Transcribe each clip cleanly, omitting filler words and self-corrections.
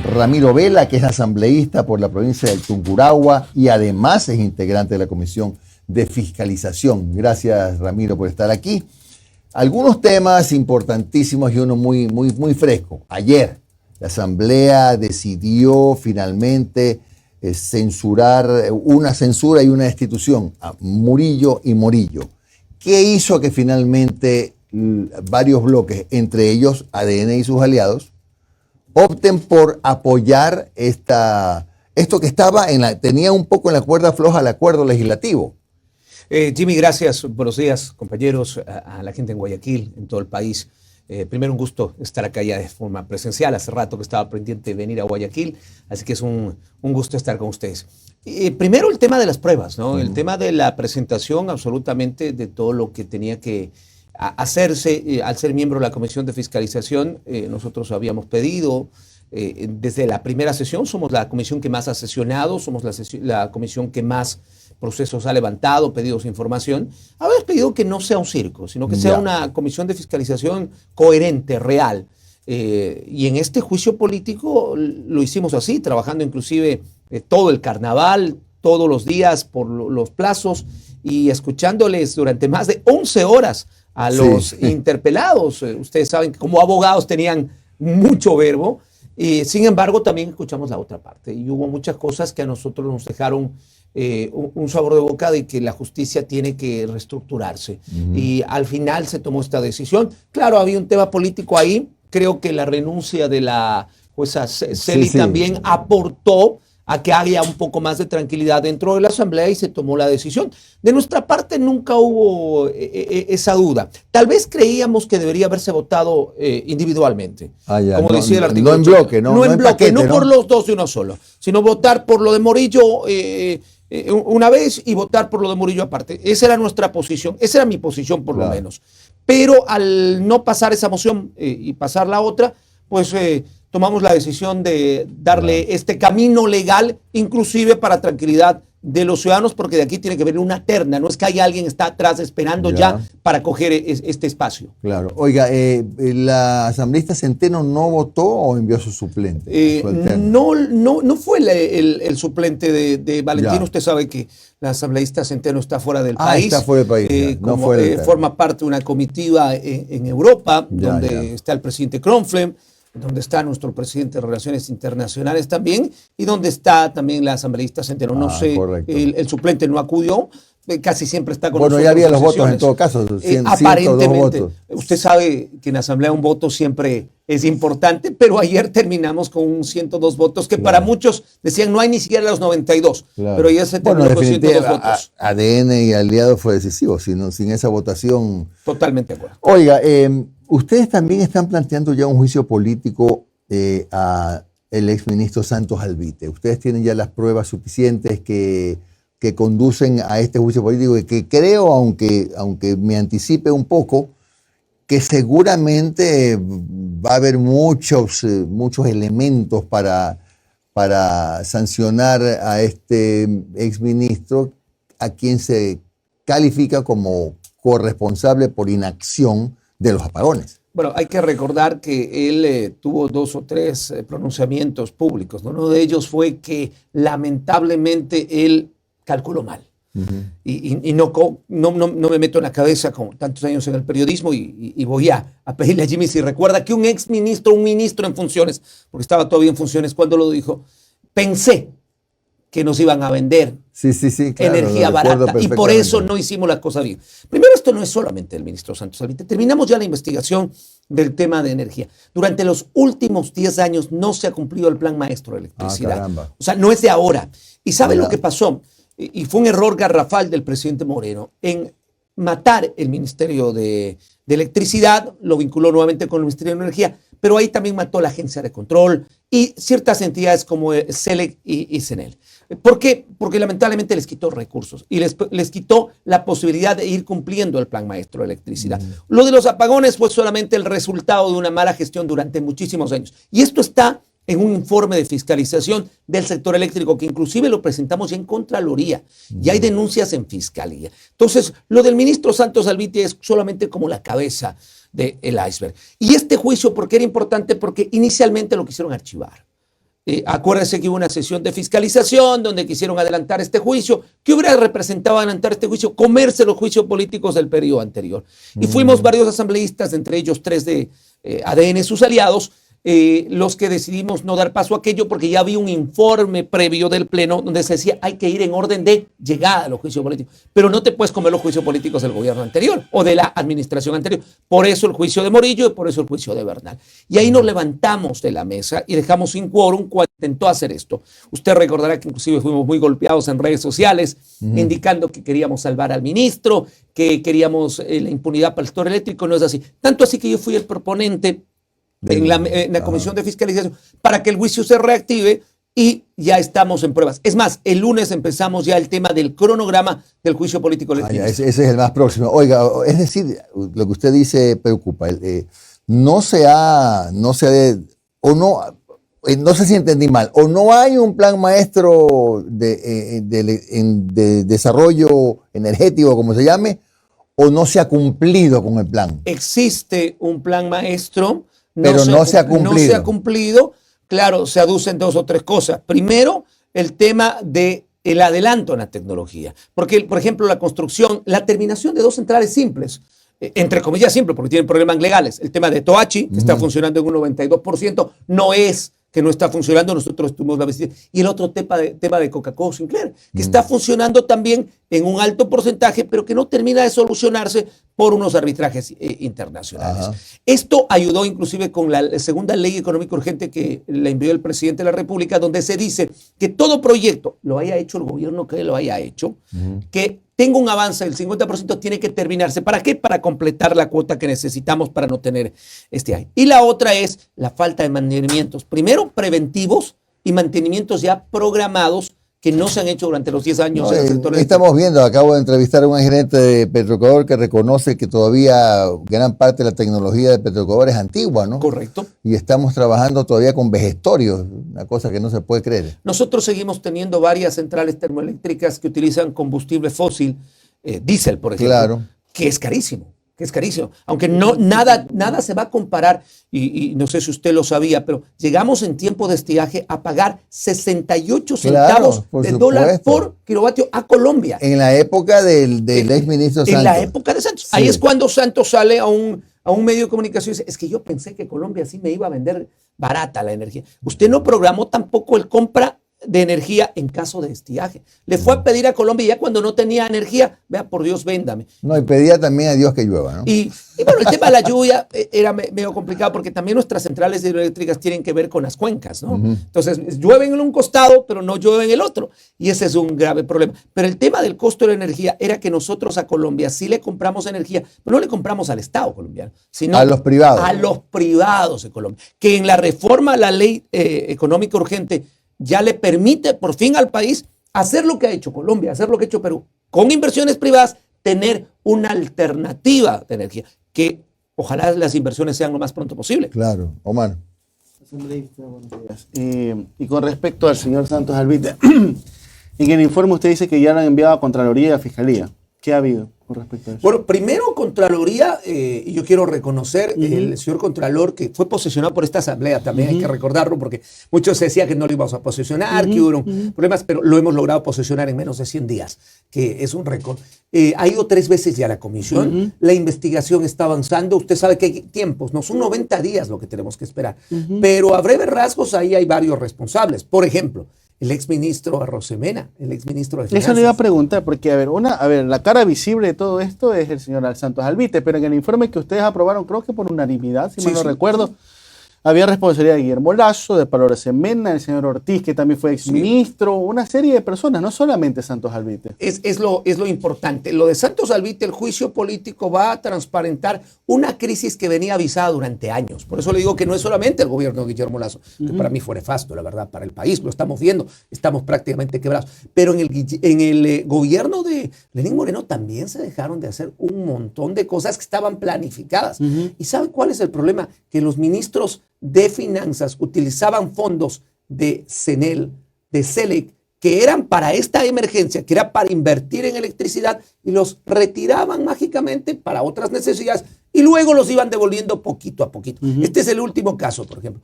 Ramiro Vela, que es asambleísta por la provincia del Tungurahua y además es integrante de la Comisión de Fiscalización. Gracias, Ramiro, por estar aquí. Algunos temas importantísimos y uno muy fresco. Ayer, la Asamblea decidió finalmente censurar, una censura y una destitución a Murillo y Morillo. ¿Qué hizo que finalmente varios bloques, entre ellos ADN y sus aliados, opten por apoyar esto que tenía un poco en la cuerda floja el acuerdo legislativo? Jimmy, gracias. Buenos días, compañeros, a la gente en Guayaquil, en todo el país. Primero, un gusto estar acá ya de forma presencial. Hace rato que estaba pendiente de venir a Guayaquil, así que es un gusto estar con ustedes. Primero, el tema de las pruebas, ¿no? El tema de la presentación absolutamente de todo lo que tenía que hacerse al ser miembro de la Comisión de Fiscalización. Nosotros habíamos pedido desde la primera sesión, somos la comisión que más ha sesionado, somos la comisión que más procesos ha levantado, pedidos de información. Habéis pedido que no sea un circo, sino que sea una comisión de fiscalización coherente, real. Y en este juicio político lo hicimos así, trabajando inclusive todo el carnaval, todos los días por los plazos y escuchándoles durante más de 11 horas a los interpelados. Ustedes saben que como abogados tenían mucho verbo. Sin embargo, también escuchamos la otra parte y hubo muchas cosas que a nosotros nos dejaron un sabor de boca de que la justicia tiene que reestructurarse. Y al final se tomó esta decisión. Claro, había un tema político ahí. Creo que la renuncia de la jueza Celi también aportó a que haya un poco más de tranquilidad dentro de la Asamblea y se tomó la decisión. De nuestra parte nunca hubo esa duda. Tal vez creíamos que debería haberse votado individualmente, como decía el artículo. No en bloque, no en bloque, paquete, no por los dos de uno solo, sino votar por lo de Morillo una vez y votar por lo de Murillo aparte. Esa era nuestra posición, esa era mi posición por lo menos. Pero al no pasar esa moción y pasar la otra, pues tomamos la decisión de darle este camino legal, inclusive para tranquilidad de los ciudadanos, porque de aquí tiene que venir una terna, no es que haya alguien que está atrás esperando ya para coger este espacio. Claro. Oiga, ¿la asambleísta Centeno no votó o envió a su suplente? No fue el suplente de Valentino. Usted sabe que la asambleísta Centeno está fuera del país. Está fuera del país. Forma parte de una comitiva en Europa, donde está el presidente Kronflem, donde está nuestro presidente de Relaciones Internacionales también, y donde está también la asambleísta Centeno. No sé, el suplente no acudió, casi siempre está con nosotros. Bueno, ya había los votos en todo caso, aparentemente. Votos. Usted sabe que en la asamblea un voto siempre es importante, pero ayer terminamos con 102 votos, que para muchos decían no hay ni siquiera los 92, pero ya se terminó con 102 votos. ADN y aliado fue decisivo, sin esa votación. Totalmente de acuerdo. Oiga, ustedes también están planteando ya un juicio político a el exministro Santos Alvite. Ustedes tienen ya las pruebas suficientes que conducen a este juicio político y que creo, aunque me anticipe un poco, que seguramente va a haber muchos elementos para sancionar a este exministro, a quien se califica como corresponsable por inacción de los apagones. Bueno, hay que recordar que él tuvo 2 o 3 pronunciamientos públicos, ¿no? Uno de ellos fue que lamentablemente él calculó mal. Y no me meto en la cabeza con tantos años en el periodismo y voy a pedirle a Jimmy si recuerda que un ministro en funciones, porque estaba todavía en funciones cuando lo dijo, pensé que nos iban a vender claro, energía barata y por eso no hicimos las cosas bien. Primero, esto no es solamente el ministro Santos Alvite. Terminamos ya la investigación del tema de energía. Durante los últimos 10 años no se ha cumplido el plan maestro de electricidad. O sea, no es de ahora. ¿Y sabe lo que pasó? Y fue un error garrafal del presidente Moreno en matar el Ministerio de Electricidad, lo vinculó nuevamente con el Ministerio de Energía, pero ahí también mató la Agencia de Control y ciertas entidades como CELEC y CENEL. ¿Por qué? Porque lamentablemente les quitó recursos y les quitó la posibilidad de ir cumpliendo el plan maestro de electricidad. Lo de los apagones fue solamente el resultado de una mala gestión durante muchísimos años. Y esto está en un informe de fiscalización del sector eléctrico que inclusive lo presentamos ya en Contraloría y hay denuncias en Fiscalía. Entonces, lo del ministro Santos Alvite es solamente como la cabeza del iceberg. Y este juicio, ¿por qué era importante? Porque inicialmente lo quisieron archivar. Acuérdese que hubo una sesión de fiscalización donde quisieron adelantar este juicio. ¿Qué hubiera representado adelantar este juicio? Comerse los juicios políticos del periodo anterior. Y fuimos varios asambleístas, entre ellos 3 de ADN, sus aliados, los que decidimos no dar paso a aquello porque ya había un informe previo del Pleno donde se decía hay que ir en orden de llegada a los juicios políticos, pero no te puedes comer los juicios políticos del gobierno anterior o de la administración anterior. Por eso el juicio de Morillo y por eso el juicio de Bernal. Y ahí nos levantamos de la mesa y dejamos sin quórum cuando intentó hacer esto. Usted recordará que inclusive fuimos muy golpeados en redes sociales indicando que queríamos salvar al ministro, que queríamos la impunidad para el sector eléctrico. No es así. Tanto así que yo fui el proponente en la Comisión de Fiscalización para que el juicio se reactive y ya estamos en pruebas. Es más, el lunes empezamos ya el tema del cronograma del juicio político eléctrico. Ese es el más próximo. Oiga, es decir, lo que usted dice preocupa. No sé si entendí mal, o no hay un plan maestro de desarrollo energético, como se llame, o no se ha cumplido con el plan. Existe un plan maestro, pero no se ha cumplido. No se ha cumplido. Claro, se aducen 2 o 3 cosas. Primero, el tema del adelanto en la tecnología. Porque, por ejemplo, la terminación de 2 centrales simples, entre comillas simples, porque tienen problemas legales. El tema de Toachi, que está funcionando en un 92%, no es que no está funcionando, nosotros tuvimos la vestida. Y el otro tema de Coca-Cola Sinclair, que está funcionando también en un alto porcentaje, pero que no termina de solucionarse por unos arbitrajes internacionales. Ajá. Esto ayudó inclusive con la segunda ley económica urgente que le envió el presidente de la República, donde se dice que todo proyecto, lo haya hecho el gobierno que lo haya hecho, que tenga un avance del 50%, tiene que terminarse. ¿Para qué? Para completar la cuota que necesitamos para no tener este año. Y la otra es la falta de mantenimientos. Primero, preventivos y mantenimientos ya programados que no se han hecho durante los 10 años en el sector. Estamos viendo, acabo de entrevistar a un gerente de Petroecuador que reconoce que todavía gran parte de la tecnología de Petroecuador es antigua, ¿no? Correcto. Y estamos trabajando todavía con vejestorios, una cosa que no se puede creer. Nosotros seguimos teniendo varias centrales termoeléctricas que utilizan combustible fósil, diésel, por ejemplo, claro, que es carísimo. Aunque nada se va a comparar, y no sé si usted lo sabía, pero llegamos en tiempo de estiaje a pagar 68 centavos de dólar por kilovatio a Colombia. En la época del exministro Santos. En la época de Santos. Sí. Ahí es cuando Santos sale a un medio de comunicación y dice, es que yo pensé que Colombia sí me iba a vender barata la energía. Usted no programó tampoco el compra de energía en caso de estiaje. Le fue a pedir a Colombia y ya cuando no tenía energía, vea, por Dios, véndame. No, y pedía también a Dios que llueva, ¿no? Y bueno, el tema de la lluvia era medio complicado porque también nuestras centrales hidroeléctricas tienen que ver con las cuencas, ¿no? Entonces, llueve en un costado, pero no llueve en el otro. Y ese es un grave problema. Pero el tema del costo de la energía era que nosotros a Colombia sí le compramos energía, pero no le compramos al Estado colombiano, sino a los privados. A los privados de Colombia. Que en la reforma a la ley económica urgente ya le permite por fin al país hacer lo que ha hecho Colombia, hacer lo que ha hecho Perú, con inversiones privadas, tener una alternativa de energía, que ojalá las inversiones sean lo más pronto posible. Claro, Omar. Y con respecto al señor Santos Alvite, en el informe usted dice que ya lo han enviado a Contraloría y a Fiscalía. ¿Qué ha habido con respecto a eso? Bueno, primero Contraloría, y yo quiero reconocer el señor Contralor que fue posesionado por esta asamblea, también hay que recordarlo, porque muchos decían que no lo íbamos a posesionar, que hubo problemas, pero lo hemos logrado posesionar en menos de 100 días, que es un récord. Ha ido 3 veces ya a la comisión, la investigación está avanzando, usted sabe que hay tiempos, no son 90 días lo que tenemos que esperar, pero a breves rasgos ahí hay varios responsables. Por ejemplo, el exministro Arrosemena, el exministro de Finanzas. Eso le iba a preguntar, porque la cara visible de todo esto es el señor Santos Alvite, pero en el informe que ustedes aprobaron, creo que por unanimidad, si mal no recuerdo, había responsabilidad de Guillermo Lasso, de Pablo Arrosemena, el señor Ortiz, que también fue exministro, una serie de personas, no solamente Santos Alvite. Es lo importante. Lo de Santos Alvite, el juicio político va a transparentar una crisis que venía avisada durante años. Por eso le digo que no es solamente el gobierno de Guillermo Lasso, que para mí fue nefasto, la verdad, para el país, lo estamos viendo, estamos prácticamente quebrados. Pero en el gobierno de Lenín Moreno también se dejaron de hacer un montón de cosas que estaban planificadas. ¿Y sabe cuál es el problema? Que los ministros de Finanzas utilizaban fondos de CENEL, de CELEC, que eran para esta emergencia, que era para invertir en electricidad, y los retiraban mágicamente para otras necesidades y luego los iban devolviendo poquito a poquito. Este es el último caso, por ejemplo.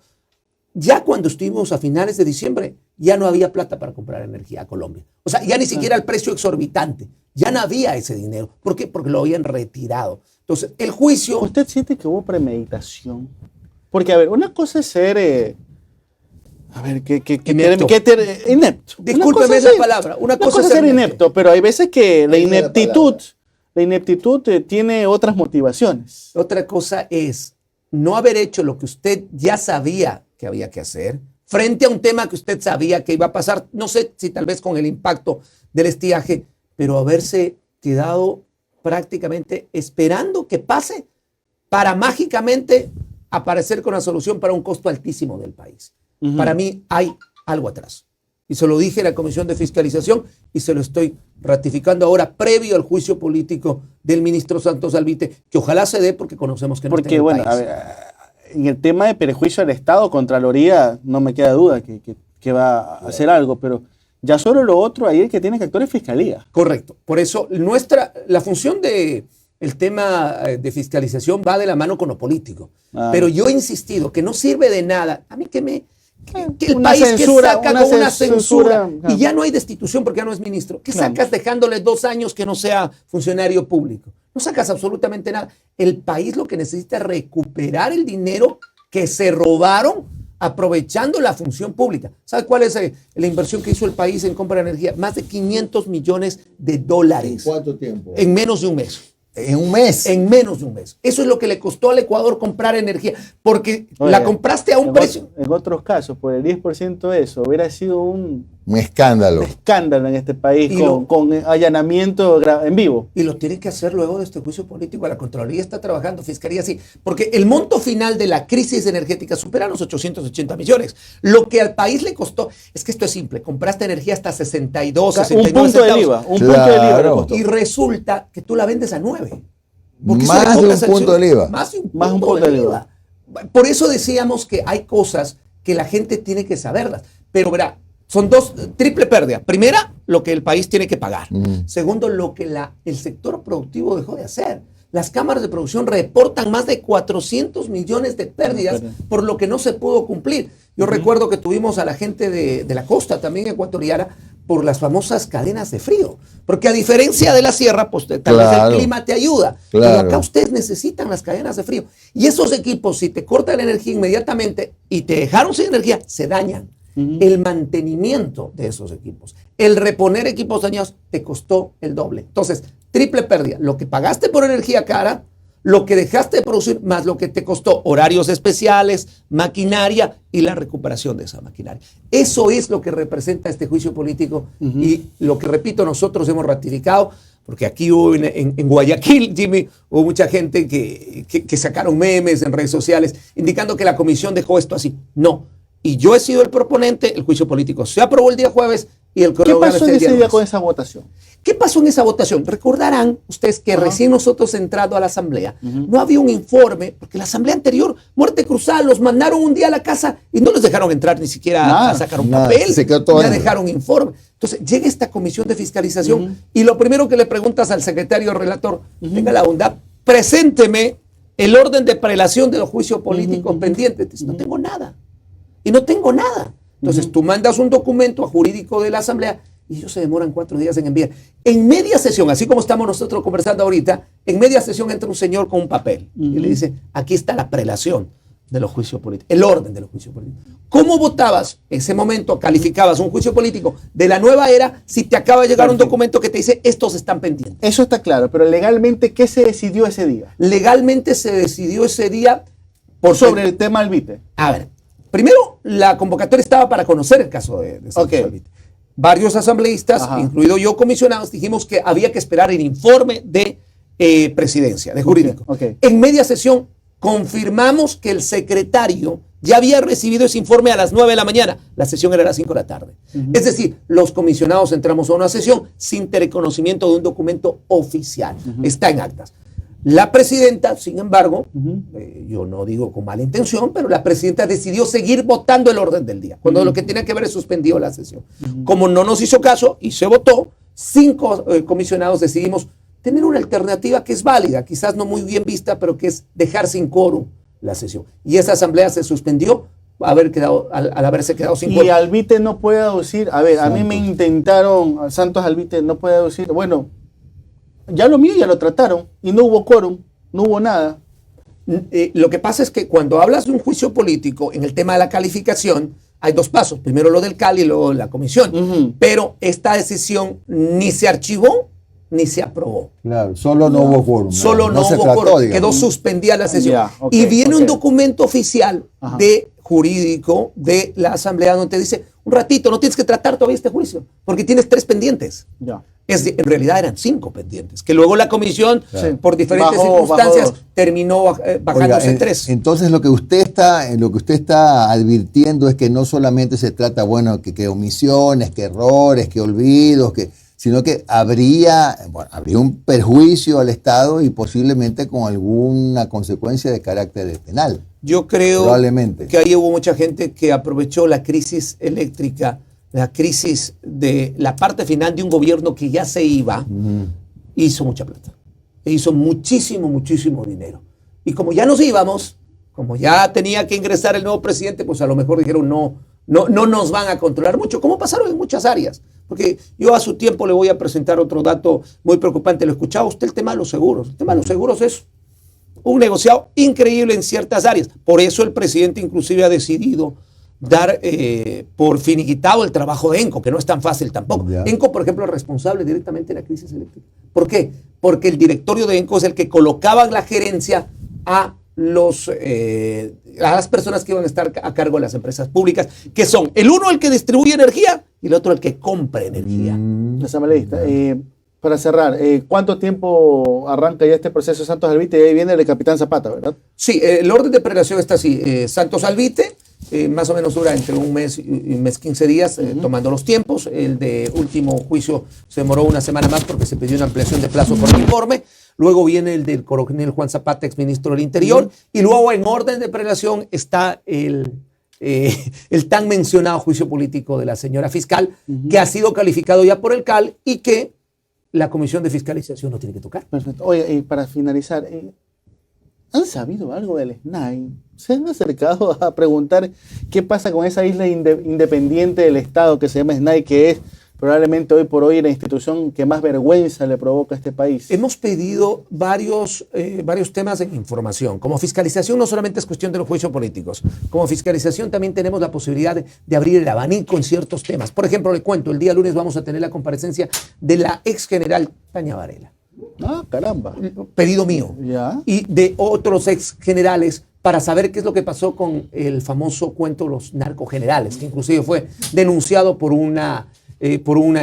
ya cuando estuvimos a finales de diciembre, ya no había plata para comprar energía a Colombia. O sea, ya ni siquiera el precio exorbitante. Ya no había ese dinero. ¿Por qué? Porque lo habían retirado. Entonces, el juicio... ¿Usted siente que hubo premeditación? Porque, a ver, una cosa es ser... Inepto. Inepto. Discúlpeme esa palabra. Una cosa es ser inepto, pero hay veces que la ineptitud tiene otras motivaciones. Otra cosa es no haber hecho lo que usted ya sabía que había que hacer frente a un tema que usted sabía que iba a pasar, no sé si tal vez con el impacto del estiaje, pero haberse quedado prácticamente esperando que pase para mágicamente aparecer con la solución para un costo altísimo del país. Para mí hay algo atrás. Y se lo dije en la Comisión de Fiscalización y se lo estoy ratificando ahora previo al juicio político del ministro Santos Alvite, que ojalá se dé porque conocemos que no está en el país. A ver, en el tema de perjuicio al Estado, Contraloría, no me queda duda que va a hacer algo, pero ya sobre lo otro, ahí el que tiene que actuar es Fiscalía. Correcto. Por eso la función del tema de fiscalización va de la mano con lo político. Pero yo he insistido que no sirve de nada. A mí que el país censura, que saca con una censura y ya no hay destitución porque ya no es ministro. ¿Qué sacas dejándole 2 años que no sea funcionario público? No sacas absolutamente nada. El país lo que necesita es recuperar el dinero que se robaron aprovechando la función pública. ¿Sabe cuál es la inversión que hizo el país en compra de energía? Más de $500 millones. ¿En cuánto tiempo? En menos de un mes. ¿En un mes? En menos de un mes. Eso es lo que le costó al Ecuador comprar energía, porque la compraste a un precio. En otros casos, por el 10% de eso, hubiera sido un escándalo. Un escándalo en este país con allanamiento en vivo. Y lo tiene que hacer luego de este juicio político. La Contraloría está trabajando, Fiscalía sí, porque el monto final de la crisis energética supera los 880 millones. Lo que al país le costó, es que esto es simple, compraste energía hasta 62, 69 un punto centavos. del IVA, un punto del IVA le costó. Y resulta que tú la vendes a 9. Más de un punto del IVA. Más de un punto del IVA. Por eso decíamos que hay cosas que la gente tiene que saberlas. Pero verá, son triple pérdida. Primera, lo que el país tiene que pagar. Segundo, lo que el sector productivo dejó de hacer. Las cámaras de producción reportan más de 400 millones de pérdidas por lo que no se pudo cumplir. Yo recuerdo que tuvimos a la gente de la costa también ecuatoriana por las famosas cadenas de frío. Porque a diferencia de la sierra, pues tal vez el clima te ayuda. Pero acá ustedes necesitan las cadenas de frío. Y esos equipos, si te cortan la energía inmediatamente y te dejaron sin energía, se dañan. El mantenimiento de esos equipos, el reponer equipos dañados, te costó el doble. Entonces, triple pérdida. Lo que pagaste por energía cara, lo que dejaste de producir, más lo que te costó horarios especiales, maquinaria y la recuperación de esa maquinaria. Eso es lo que representa este juicio político y lo que, repito, nosotros hemos ratificado, porque aquí hubo en Guayaquil, Jimmy, hubo mucha gente que sacaron memes en redes sociales indicando que la comisión dejó esto así. No. Y yo he sido el proponente, el juicio político se aprobó el día jueves y el cronograma ¿Qué pasó en ese día con esa votación? ¿Qué pasó en esa votación? Recordarán ustedes que recién nosotros entrado a la asamblea, no había un informe, porque la asamblea anterior, muerte cruzada, los mandaron un día a la casa y no les dejaron entrar ni siquiera a sacar un papel, ya dejaron informe. Entonces llega esta comisión de fiscalización y lo primero que le preguntas al secretario relator, tenga la bondad, presénteme el orden de prelación de los juicios políticos pendientes. Dice, no tengo nada. Y no tengo nada. Entonces tú mandas un documento a jurídico de la asamblea y ellos se demoran 4 días en enviar. En media sesión, así como estamos nosotros conversando ahorita, en media sesión entra un señor con un papel y le dice, aquí está la prelación de los juicios políticos, el orden de los juicios políticos. ¿Cómo votabas en ese momento? Calificabas un juicio político de la nueva era si te acaba de llegar un documento que te dice, estos están pendientes. Eso está claro, pero legalmente, ¿qué se decidió ese día? Legalmente se decidió ese día sobre el tema Alvite. A ver, primero, la convocatoria estaba para conocer el caso de Santos Alvite. Varios asambleístas, incluido yo, comisionados, dijimos que había que esperar el informe de presidencia, de jurídico. En media sesión confirmamos que el secretario ya había recibido ese informe a las 9 de la mañana. La sesión era a las 5 de la tarde. Es decir, los comisionados entramos a una sesión sin reconocimiento de un documento oficial. Está en actas. La presidenta, sin embargo, yo no digo con mala intención, pero la presidenta decidió seguir votando el orden del día, cuando lo que tenía que ver es suspendido la sesión. Como no nos hizo caso y se votó, 5 comisionados decidimos tener una alternativa que es válida, quizás no muy bien vista, pero que es dejar sin quórum la sesión. Y esa asamblea se suspendió al haberse quedado sin Y cuerpo. Alvite no puede aducir, a ver, a mí me intentaron, Santos Alvite no puede aducir, bueno, ya lo mío ya lo trataron y no hubo quórum, no hubo nada. Lo que pasa es que cuando hablas de un juicio político en el tema de la calificación, hay dos pasos. Primero lo del CAL y luego la comisión. Pero esta decisión ni se archivó ni se aprobó. Claro, solo no hubo quórum. Solo no se hubo trató, quórum. digamos. Quedó suspendida la sesión. Ya, ok, y viene un ok. documento oficial de jurídico de la Asamblea donde te dice, un ratito, no tienes que tratar todavía este juicio, porque tienes 3 pendientes. Ya. En realidad eran 5 pendientes, que luego la comisión, por diferentes Bajó circunstancias, 2. terminó bajándose Oiga, 3. Entonces lo que usted está advirtiendo es que no solamente se trata, bueno, que omisiones, que errores, que olvidos, sino que habría un perjuicio al Estado y posiblemente con alguna consecuencia de carácter penal. Yo creo Probablemente. que ahí hubo mucha gente que aprovechó la crisis eléctrica, la crisis de la parte final de un gobierno que ya se iba, hizo mucha plata. Hizo muchísimo, muchísimo dinero. Y como ya nos íbamos, como ya tenía que ingresar el nuevo presidente, pues a lo mejor dijeron no nos van a controlar mucho, como pasaron en muchas áreas. Porque yo a su tiempo le voy a presentar otro dato muy preocupante. ¿Lo escuchaba usted? El tema de los seguros. El tema de los seguros es un negociado increíble en ciertas áreas. Por eso el presidente inclusive ha decidido dar por finiquitado el trabajo de ENCO, que no es tan fácil tampoco. Ya. ENCO, por ejemplo, es responsable directamente de la crisis eléctrica. ¿Por qué? Porque el directorio de ENCO es el que colocaba en la gerencia a las personas que iban a estar a cargo de las empresas públicas, que son el uno el que distribuye energía y el otro el que compra energía. Asambleísta, para cerrar, ¿cuánto tiempo arranca ya este proceso de Santos Alvite? Y ahí viene el capitán Zapata, ¿verdad? Sí, el orden de prelación está así. Santos Alvite, más o menos dura entre un mes y un mes 15 días, tomando los tiempos. El de último juicio se demoró una semana más porque se pidió una ampliación de plazo por el informe. Luego viene el del coronel Juan Zapata, exministro del Interior. Y luego en orden de prelación está el tan mencionado juicio político de la señora fiscal, que ha sido calificado ya por el CAL y que la Comisión de Fiscalización no tiene que tocar. Perfecto. Oye, y para finalizar, ¿han sabido algo del SNAI? ¿Se han acercado a preguntar qué pasa con esa isla independiente del Estado que se llama SNAI, que es probablemente hoy por hoy la institución que más vergüenza le provoca a este país? Hemos pedido varios temas de información. Como fiscalización no solamente es cuestión de los juicios políticos. Como fiscalización también tenemos la posibilidad de abrir el abanico en ciertos temas. Por ejemplo, le cuento, el día lunes vamos a tener la comparecencia de la ex general Tania Varela. Ah, caramba. Pedido mío. Ya. Y de otros ex generales para saber qué es lo que pasó con el famoso cuento de los narcogenerales, que inclusive fue denunciado por una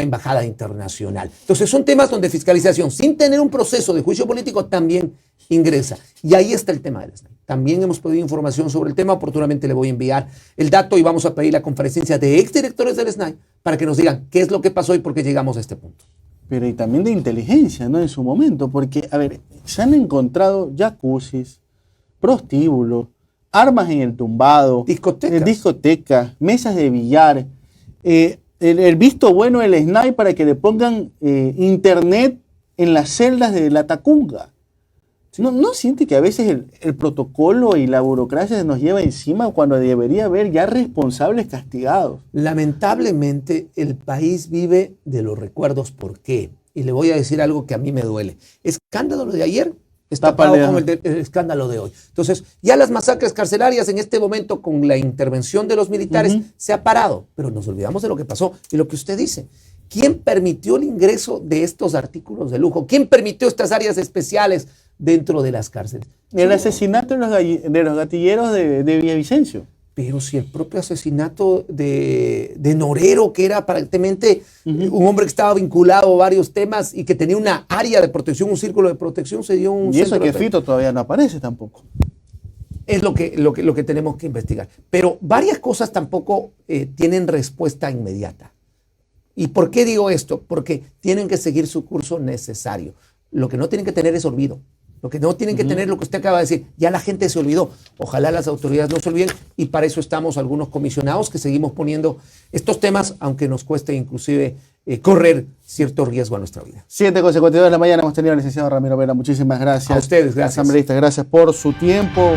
embajada internacional. Entonces son temas donde fiscalización, sin tener un proceso de juicio político, también ingresa. Y ahí está el tema del SNAI. También hemos pedido información sobre el tema, oportunamente le voy a enviar el dato y vamos a pedir la conferencia de exdirectores del SNAI para que nos digan qué es lo que pasó y por qué llegamos a este punto. Pero y también de inteligencia, ¿no? En su momento, porque, a ver, se han encontrado jacuzzis, prostíbulos, armas en el tumbado, discotecas, mesas de billar, el visto bueno del SNAI para que le pongan internet en las celdas de la Tacunga. ¿No siente que a veces el protocolo y la burocracia se nos lleva encima cuando debería haber ya responsables castigados? Lamentablemente el país vive de los recuerdos. ¿Por qué? Y le voy a decir algo que a mí me duele. Escándalo de ayer está tapado con el escándalo de hoy. Entonces, ya las masacres carcelarias en este momento con la intervención de los militares se ha parado, pero nos olvidamos de lo que pasó y lo que usted dice. ¿Quién permitió el ingreso de estos artículos de lujo? ¿Quién permitió estas áreas especiales dentro de las cárceles? El asesinato de los gatilleros de Villavicencio. Pero si el propio asesinato de Norero, que era prácticamente un hombre que estaba vinculado a varios temas y que tenía una área de protección, un círculo de protección, se dio un... Y eso que Fito todavía no aparece tampoco. Es lo que tenemos que investigar. Pero varias cosas tampoco tienen respuesta inmediata. ¿Y por qué digo esto? Porque tienen que seguir su curso necesario. Lo que no tienen que tener es olvido. Lo que no tienen que tener, lo que usted acaba de decir, ya la gente se olvidó. Ojalá las autoridades no se olviden y para eso estamos algunos comisionados que seguimos poniendo estos temas, aunque nos cueste inclusive correr cierto riesgo a nuestra vida. 7:52 de la mañana hemos tenido al licenciado Ramiro Vera. Muchísimas gracias. A ustedes, gracias. Asambleístas, gracias por su tiempo.